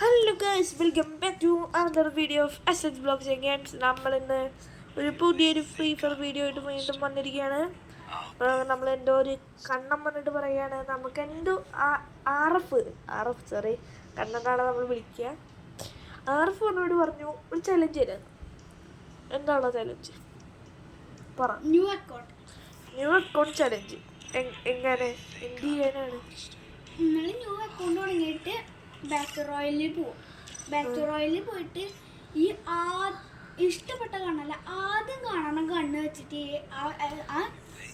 Hello guys, welcome back to another video of SH blogs again. നമ്മളിന്ന് ഒരു പുതിയൊരു free fire video ആയിട്ട് വീണ്ടും വന്നിരിക്കുകയാണ്. നമ്മളെന്തോ ഒരു കണ്ണം വന്നിട്ട് പറയുകയാണ്. നമുക്ക് എന്തോ ആർ എഫ് സോറി കണ്ണെന്നാണ് നമ്മൾ വിളിക്കുക. RF എന്നോട് പറഞ്ഞു ഒരു ചലഞ്ച് തരാം. എന്താണോ ചലഞ്ച് പറ. New account challenge. എങ്ങനെ എന്ത് ചെയ്യാനാണ്? നിങ്ങൾ ന്യൂ അക്കൗണ്ട് തുടങ്ങിയിട്ട് ബാക്ക് റോയലിൽ പോവും. ബാക്ക് റോയലിൽ പോയിട്ട് ഈ ഇഷ്ടപ്പെട്ട കണ്ണല്ല, ആദ്യം കാണണം കണ്ണ് വെച്ചിട്ട് ആ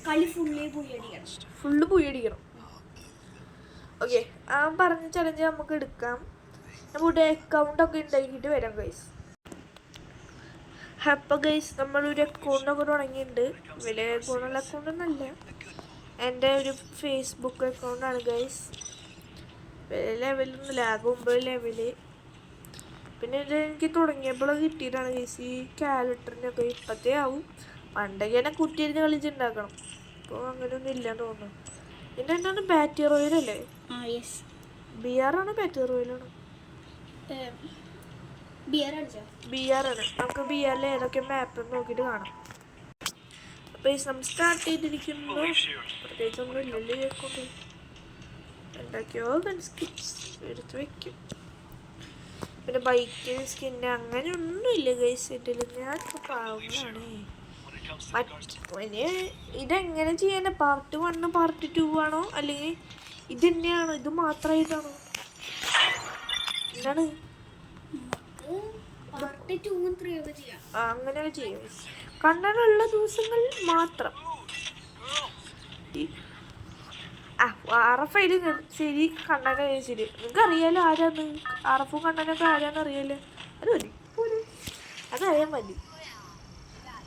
കളി ഫുള്ള് പൂയടിക്കണം. ഓക്കെ, ആ പറഞ്ഞ ചലഞ്ച് നമുക്ക് എടുക്കാം. നമ്മുടെ അക്കൗണ്ടൊക്കെ ഉണ്ടാക്കിയിട്ട് വരാം ഗൈസ്. അപ്പോൾ ഗൈസ്, നമ്മളൊരു അക്കൗണ്ടൊക്കെ തുടങ്ങിയിട്ടുണ്ട്. വലിയ ഗുണമുള്ള അക്കൗണ്ടൊന്നുമല്ല, എൻ്റെ ഒരു ഫേസ്ബുക്ക് അക്കൗണ്ടാണ് ഗൈസ്. ലെവലൊന്നുമില്ല, ആകെ 9 ലെവല്. പിന്നെ ഇത് എനിക്ക് തുടങ്ങിയപ്പോൾ കിട്ടിയിട്ടാണ് ഗൈസ് ഈ ക്യാരക്ടറിനൊക്കെ. ഇപ്പോഴത്തെ ആവും, പണ്ടൊക്കെ തന്നെ കുത്തിയിരുന്ന് കളിച്ചുണ്ടാക്കണം. ഇപ്പോൾ അങ്ങനെയൊന്നും ഇല്ലാന്ന് തോന്നുന്നു. പിന്നെ എന്താണ് ബാറ്റ് റോയലല്ലേ? BR ആണോ ബാറ്റ് റോയലാണോ? BR ആണ്. നമുക്ക് BR ഏതൊക്കെ മാപ്പ് നോക്കിയിട്ട് കാണാം. അപ്പോൾ നമ്മൾ സ്റ്റാർട്ട് ചെയ്തിരിക്കുന്നു. പ്രത്യേകിച്ചൊന്നും ഇല്ലല്ലോ, കൊണ്ട് ഉണ്ടാക്കിയോ സ്കിറ്റ്സ് എടുത്ത് വയ്ക്കും. പിന്നെ ബൈക്കിന് സ്കിന്ന് അങ്ങനെയൊന്നും ഇല്ല ഗൈസ് ഇതിൽ. ഞാൻ പാവങ്ങളാണ്. ഇതെങ്ങനെ ചെയ്യാനാ? പാർട്ട് 1 പാർട്ട് 2 ആണോ, അല്ലെങ്കിൽ ഇത് തന്നെയാണോ? ഇത് മാത്രമായിട്ടാണോ? എന്താണ് അങ്ങനെ ചെയ്യാം. കണ്ണനുള്ള ദിവസങ്ങൾ മാത്രം. RF ശരി, കണ്ണനെ ശരി. നിങ്ങൾക്ക് അറിയാലോ ആരാന്ന്. RF കണ്ണനൊക്കെ ആരാന്ന് അറിയാലോ. അത് മതി, അതറിയാൻ മതി.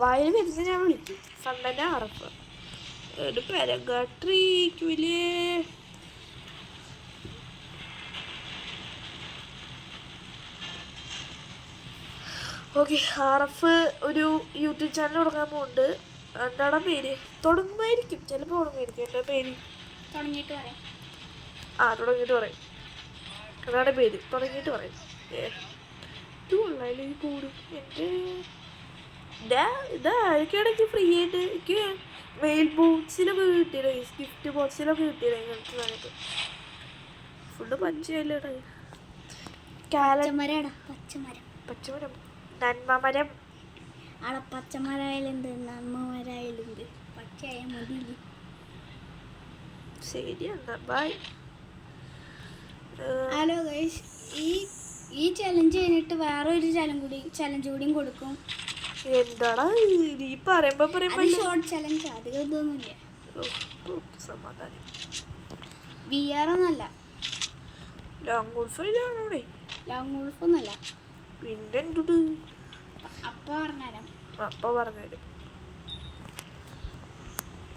വായിൽ വരുന്ന ഞാൻ വിളിച്ചു കണ്ണനെ RF. ഒരു പാരഗാട്രിക്കില്ലേ. ഓക്കെ, RF ഒരു യൂട്യൂബ് ചാനൽ തുടങ്ങാൻ പോകുന്നുണ്ട്. എന്താണ് പേര്? തുടങ്ങുമായിരിക്കും, ചിലപ്പോൾ തുടങ്ങുമായിരിക്കും. എൻ്റെ പേര് തുടങ്ങിയിട്ട് പറയും. അതാണ് പേര്, തുടങ്ങിയിട്ട് പറയും. കൊള്ളാലും കൂടും. എൻ്റെ ഇതായിരിക്കും ഫ്രീ ആയിട്ട് എനിക്ക് മെയിൽ ബോക്സിലൊക്കെ കിട്ടിയത്, ഗിഫ്റ്റ് ബോക്സിലൊക്കെ കിട്ടിയത്. ഇങ്ങനത്തെ സാധനമൊക്കെ ഫുള്ള് പച്ചയല്ലേടാ. പച്ചമരം, നന്മമരം. പച്ചമരായാലും നന്മമരായാലും പച്ചയായ മതി. ശരി എന്നാ, ബൈ. ഹലോ ഗൈസ്, ഈ ചലഞ്ച് കഴിഞ്ഞിട്ട് വേറെ ഒരു ചലഞ്ച് കൂടിയും കൊടുക്കും. എന്താടാ നീ പറയുമ്പോ ഷോർട്ട് ചലഞ്ച്, അധികം ഇതൊന്നുമില്ല. സമാധാനം. VR ഒന്നല്ല, ലോങ് ഗോൾഫിലാണോടെ? ലോങ് ഗോൾഫ് ഒന്നല്ല. പിന്നെ എന്തുട്ട്? അപ്പൊ പറഞ്ഞുതരാം.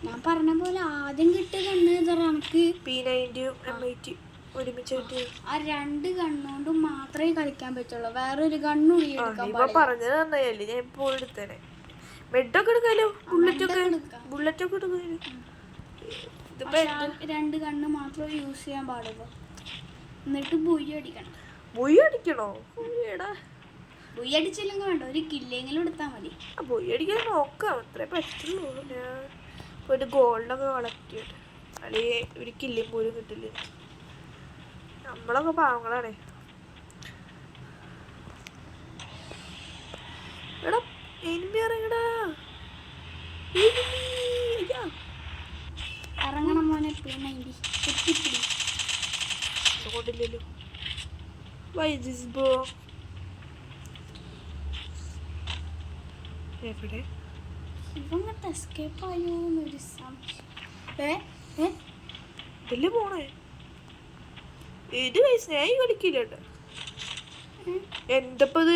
ഞാൻ പറഞ്ഞ പോലെ ആദ്യം കിട്ടിയ കണ്ണ് നമുക്ക് P90 M80 ഒരുമിച്ച് കിട്ടി. ആ 2 കണ്ണുകൊണ്ട് മാത്രമേ കളിക്കാൻ പറ്റുള്ളൂ. വേറൊരു കണ്ണും പറഞ്ഞത് നന്നായല്ലേ, ഞാൻ ഇപ്പോൾ എടുത്തേനെ. മെഡൊക്കെ എടുക്കാലോ, ബുള്ളറ്റൊക്കെ എടുക്കാലോ. 2 കണ്ണ് മാത്രമേ യൂസ് ചെയ്യാൻ പാടുള്ളൂ. എന്നിട്ട് ബുയ്യ് അടിക്കണം. ബുയ്യ് അടിക്കണോ? ബുയ്യ് അടിച്ചില്ലെങ്കിൽ വേണ്ട, ഒരു കില്ലെങ്കിലും എടുത്താൽ മതി. ബുയ്യ് അടിക്കാൻ നോക്കാം, അത്രേ പറ്റുള്ളൂ. ഞാൻ ഒരു ഗോൾഡൊക്കെ കളക്ട് ചെയ്തിട്ട്, അല്ലെങ്കിൽ ഒരു കില്ലും പോലും കിട്ടില്ല. നമ്മളൊക്കെ പാവങ്ങളാണേ. എടാ എനിമി ഇറങ്ങടാ, ഇറങ്ങണം മോനെ. P90 കൊണ്ടില്ലല്ലോ. Why is this bro? എവിടെ ഇവങ്ങട്ട് എസ്കേപ്പ് ആയോ എന്നൊരു സംശയം. ഇതല്ലേ പോണേ? ഏത് വയസ്സായി കളിക്കില്ല കേട്ടോ. എന്തപ്പത്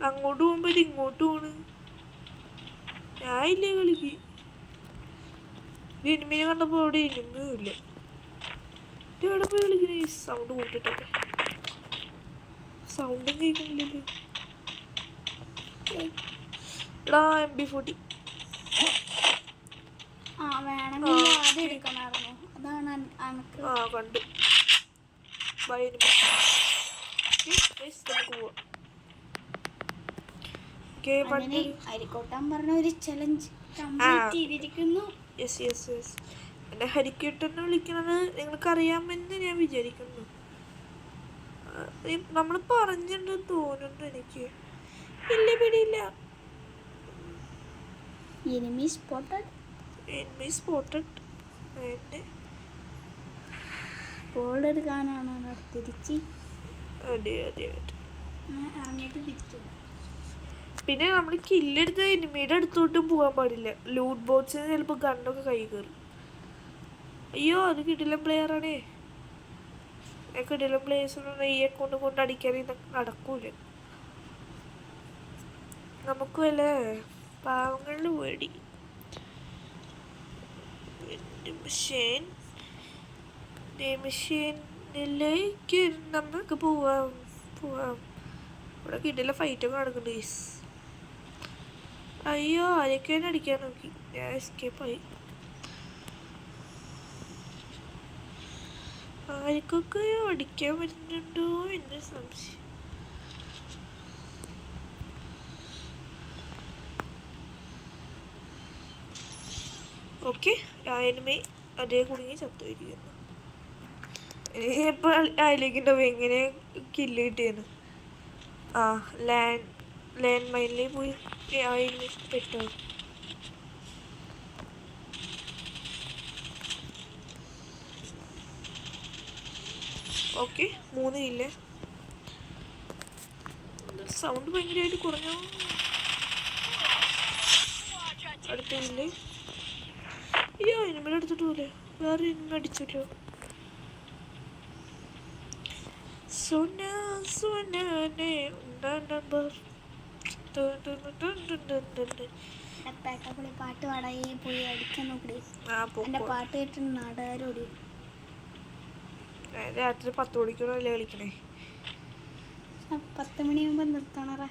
അങ്ങോട്ട് പോകുമ്പോ ഇത് ഇങ്ങോട്ട് പോണ്. ഞാൻ ഇല്ലേ കളിക്ക്. എനിമിനെ കണ്ടപ്പോ അവിടെ എനിമില്ല. ഇത് എവിടെ പോയി കളിക്കുന്ന? സൗണ്ട് കൂട്ടിട്ടൊക്കെ സൗണ്ടും കേൾക്കുന്നില്ലല്ലോ. എടാ MP40 വേണമെങ്കിൽ ആദ്യം എടുക്കണമായിരുന്നു. അതാണ് കണ്ടു. ബൈ. Guys, നമുക്ക് പോവാം. Okay, അങ്ങനെ ഹരിക്കോട്ടൻ പറഞ്ഞ ഒരു ചലഞ്ച് കംപ്ലീറ്റ് ചെയ്തിരിക്കുന്നു. യെസ് എന്നെ ഹരിക്കേട്ടെന്ന് വിളിക്കണത് നിങ്ങൾക്ക് അറിയാമെന്ന് ഞാൻ വിചാരിക്കുന്നു. നമ്മൾ പറഞ്ഞിട്ടുണ്ടെന്ന് തോന്നുന്നു എനിക്ക്. ഇല്ല പിടിയില്ല. Enemy spotted. എന്നെ ബോൾ എടുക്കാനാണ് തിരിച്ച് അതെ ഇറങ്ങിയിട്ട് തിരിച്ചു. പിന്നെ നമ്മൾ കില്ലെടുത്ത എനിമിയുടെ അടുത്തോട്ടും പോകാൻ പാടില്ല. ലൂട്ട് ബോക്സിന് ചിലപ്പോൾ ഗണ്ണൊക്കെ കൈ കയറും. അയ്യോ അത് കിടിലൻ പ്ലെയറാണേ. കിടിലൻ പ്ലേയേഴ്സൊന്നും ഈ അക്കൗണ്ട് കൊണ്ട് അടിക്കാൻ നടക്കൂല. നമുക്ക് വല്ല പാവങ്ങളിൽ പേടി. മെഷീനിലേക്ക് നമുക്ക് പോവാം. ഇവിടെ കിടില ഫൈറ്റൊക്കെ നടക്കുന്നുണ്ട് ഗൈസ്. അയ്യോ ആരൊക്കെ അടിക്കാൻ നോക്കി. ഞാൻ എസ്കേപ്പായി. ആർക്കൊക്കെ അടിക്കാൻ പറ്റുന്നുണ്ടോ എന്ന് സംശയം. ഓക്കെ എനിമി അതേ കുടുങ്ങി ചത്തുപോയിരിക്കുന്നു. ഇനിയിപ്പോൾ അതിലേക്കുണ്ടാവും എങ്ങനെ കില്ല് കിട്ടിയെന്ന്. ലാൻഡ് മൈനിൽ പോയി എനിമി പെട്ടോ. ഓക്കെ 3 ഇല്ല. സൗണ്ട് ഭയങ്കരമായിട്ട് കുറഞ്ഞു. അടുത്തില്ലേ. അയ്യോ എനിമിനെ എടുത്തിട്ട് പോലെ വേറെ എനിമി അടിച്ചല്ലോ. സോനാനെ നമ്പർ പാട്ട് പാടായി പോയി അടിക്കാൻ നോക്കണേ. എന്റെ പാട്ട് കേട്ട് നാടുകാരോടി. രാത്രി 10 മണിക്കൂറല്ലേ കളിക്കണേ. 10 മണിയാകുമ്പോ നിർത്തണറ.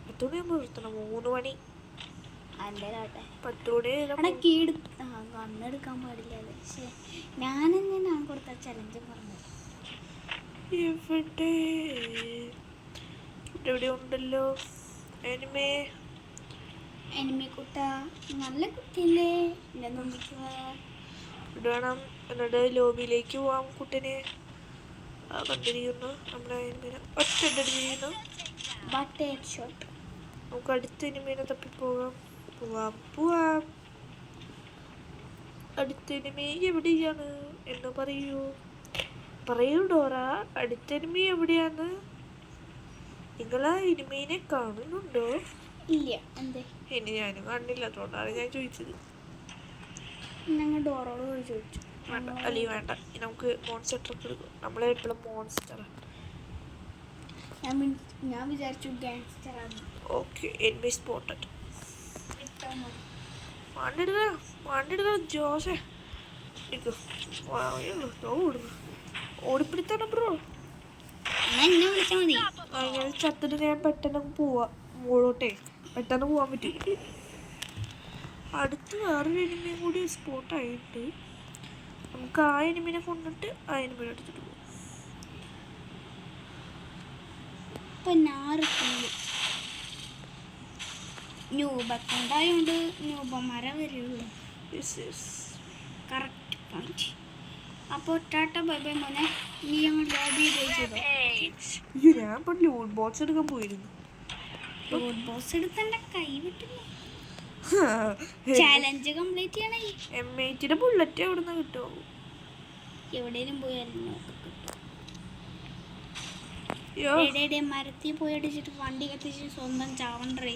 10 മണിയാകുമ്പോ നിർത്തണം. 3 മണി 10 മണി കണ്ണെടുക്കാൻ പാടില്ല. പക്ഷേ ഞാനെന്നെ കൊടുത്ത ചലഞ്ച് പറഞ്ഞത് ഇവിടെ ഉണ്ടല്ലോ എനിമി കുട്ട. നല്ല കുട്ടിയല്ലേ എന്നെ നോക്കിക്കുക. ഇവിടെ വേണം എന്നിട്ട് ലോബിയിലേക്ക് പോവാം. കുട്ടനെ കണ്ടിരിക്കുന്നു. നമ്മുടെ എനിമീനെ ഒറ്റടിച്ചിരിക്കുന്നു. നമുക്ക് അടുത്ത എനിമീനെ തപ്പിപ്പോകാം. പോവാം. അടുത്ത എനിമി എവിടെയാണ് എന്ന് പറയൂ ഡോറ. അടുത്ത എനിമി എവിടെയാണ്? നിങ്ങൾ ആ എനിമീനെ കാണുന്നുണ്ടോ? ഇല്ല. എന്തേ? ഇനി ഞാനും കണ്ടില്ല, അതുകൊണ്ടാണ് ഞാൻ ചോദിച്ചത്. ഞങ്ങൾ ഡോറോട് പോയി ചോദിച്ചു. വേണ്ട നമുക്ക് മോൺസ്റ്റർ ട്രക്ക് എടുക്കും. നമ്മളെ എപ്പോഴും മോൺസ്റ്റർ. ഞാൻ വിചാരിച്ചു ഗാങ്സ്റ്റർ ആണ്. Okay enemy spotted. വാണ്ടിടുക ജോസേ. ഓടിപ്പിടുത്താണ് ബ്രോ. അങ്ങനെ ചത്തിട്ട് ഞാൻ പെട്ടെന്ന് പോവാം. മുകളോട്ടെ പെട്ടെന്ന് പോകാൻ പറ്റും. അടുത്ത് വേറൊരു എനിമിയും കൂടി സ്പോട്ടായിട്ട് നമുക്ക് ആ എനിമിനെ കൊണ്ടിട്ട് ആ എനിമിനെ എടുത്തിട്ട് പോകും. ന്യൂബക്കുണ്ടായോണ്ട് ന്യൂബന്മാരെ വരുള്ളൂ. Correct point. അപ്പോൾ ടാറ്റ ബൈ ബൈ മോനെ. നീ ഞങ്ങൾ ലോബി ചെയ്തോ. ഞാൻ ഇപ്പോൾ ലൂട്ട് ബോക്സ് എടുക്കാൻ പോയിരുന്നു. ലൂട്ട് ബോക്സ് എടുത്തന്റെ കൈ വിട്ടില്ല. ചാലഞ്ച് കംപ്ലീറ്റ് ചെയ്യണേ. M8 ബുള്ളറ്റ് എവിടെ നിന്ന് കിട്ടുമോ? എവിടെയും പോയാലും മരത്തിൽ പോയി അടിച്ചിട്ട് വണ്ടി കത്തിച്ച് സ്വന്തം ചാവണ്ടേ.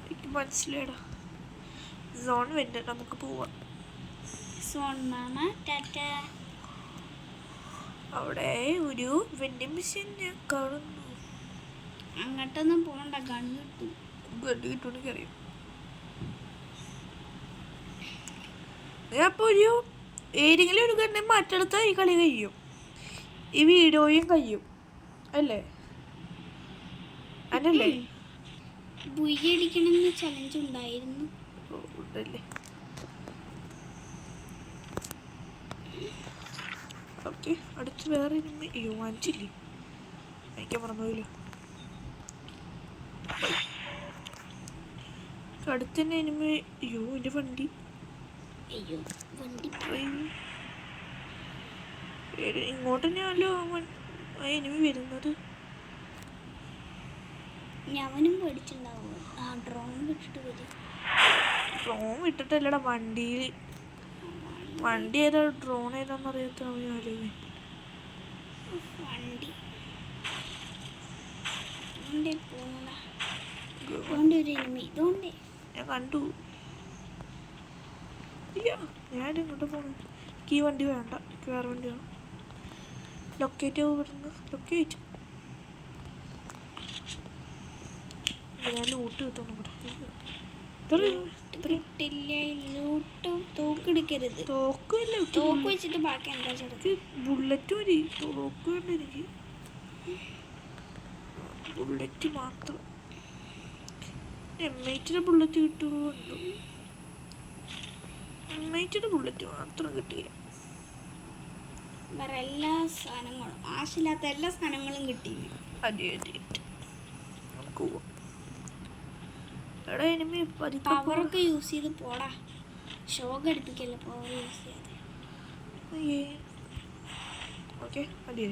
എനിക്ക് മനസ്സിലായടാ. സോൺ വേണ്ട, നമുക്ക് പോവാം. Zone mama Tata. അവിടെ ഒരു വെൻഡിങ് മെഷീൻ ഞാൻ കാണുന്നു. അങ്ങോട്ടൊന്നും പോകണ്ട. ഗണ്ണ് കിട്ടും എനിക്കറിയാം. അപ്പോൾ ഒരു ഏതെങ്കിലും ഒരു ഗണ്ണെ മാറ്റെടുത്താൽ ഈ കളി കഴിയും. ഈ വീഡിയോയും കഴിയും അല്ലേ? അതല്ലേ ബുയ്യടിക്കണമെന്ന് ചലഞ്ച് ഉണ്ടായിരുന്നു. ഉണ്ടല്ലേ. ഓക്കെ അടുത്ത് വേറെ 5 ഇല്ലേ? അടിക്കാൻ മറന്നുപോയില്ല. അടുത്ത് തന്നെ എനിമി. അയ്യോ എൻ്റെ വണ്ടി. അയ്യോ വണ്ടി ഇങ്ങോട്ട് തന്നെയാണല്ലോ എനിമി വരുന്നത്. ഞാനും പേടിച്ചിട്ടുണ്ടാവും. ആ ഡ്രോൺ വിട്ടിട്ട് വരും. ഡ്രോൺ വിട്ടിട്ടല്ലടാ വണ്ടിയിൽ. വണ്ടി ഏതാ ഡ്രോൺ ഏതാന്ന് അറിയാത്ത വണ്ടി ഇതുകൊണ്ടേ പോണ ഇതുകൊണ്ട് ഒരു എനിമി ഇതുകൊണ്ടേ ഞാൻ കണ്ടു. അയ്യോ ഞാൻ ഇങ്ങോട്ട് പോണു. എനിക്ക് ഈ വണ്ടി വേണ്ട, എനിക്ക് വേറെ വണ്ടി വേണം. ലൊക്കേറ്റ് വരുന്നത് ലൊക്കേറ്റ്. ഞാൻ ലൂട്ട് കിട്ടുന്നു കിട്ടില്ല. ലൂട്ടും തോക്കെടുക്കരുത്. തോക്കില്ല. തോക്ക് വെച്ചിട്ട് ബാക്കി എന്താ ചെറുക്ക്. ബുള്ളറ്റ് മതി. തോക്ക് വേണ്ട എനിക്ക്. ബുള്ളറ്റ് മാത്രം. എംഐറ്റിയുടെ ബുള്ളറ്റ് കിട്ടുന്നുണ്ടോ? എംഐറ്റിയുടെ ബുള്ളറ്റ് മാത്രം കിട്ടിയ. വേറെ എല്ലാ സാധനങ്ങളും ആവശ്യമില്ലാത്ത എല്ലാ സാധനങ്ങളും കിട്ടി. അതെ അതെ നമുക്ക് പോവാം. എടാ എനിമി പവറൊക്കെ യൂസ് ചെയ്ത് പോടാ. ഷോക്ക് അടുപ്പിക്കല്ല പവർ യൂസ് ചെയ്യാതെ. ഓക്കെ അതെ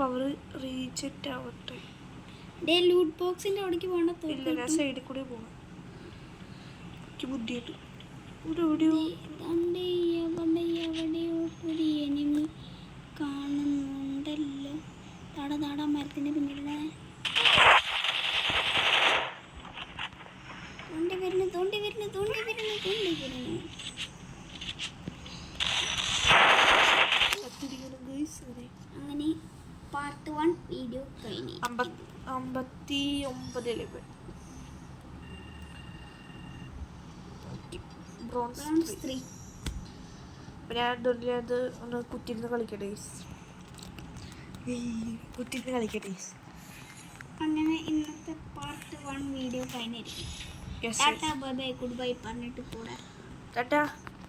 പവർ റീസെറ്റ് ആവട്ടെ. ലൂട്ട് ബോക്സിന്റെ അവിടേക്ക് പോകണ്ട. ഇല്ല ഞാൻ സൈഡിൽ കൂടെ പോകണം. എനിക്ക് ബുദ്ധിമുട്ട്. ഒരു എനിമി കാണുന്നുണ്ടല്ലോ. താടാ മരത്തിന്റെ പിന്നിലെ തോണ്ടി വരുന്നു. അങ്ങനെ പാർട്ട് 1 വീഡിയോ കഴിഞ്ഞു. 59 ലെവൽ ബ്രോൺസ് 3. അപ്പം ഞാൻ അത് ഒന്ന് കുത്തിരുന്ന് കളിക്കട്ടെ. അങ്ങനെ ഇന്നത്തെ പാർട്ട് 1 വീഡിയോ കഴിഞ്ഞിരിക്കും. Tata bye bye goodbye പറഞ്ഞിട്ട് പോടാ. Tata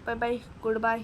bye bye good bye.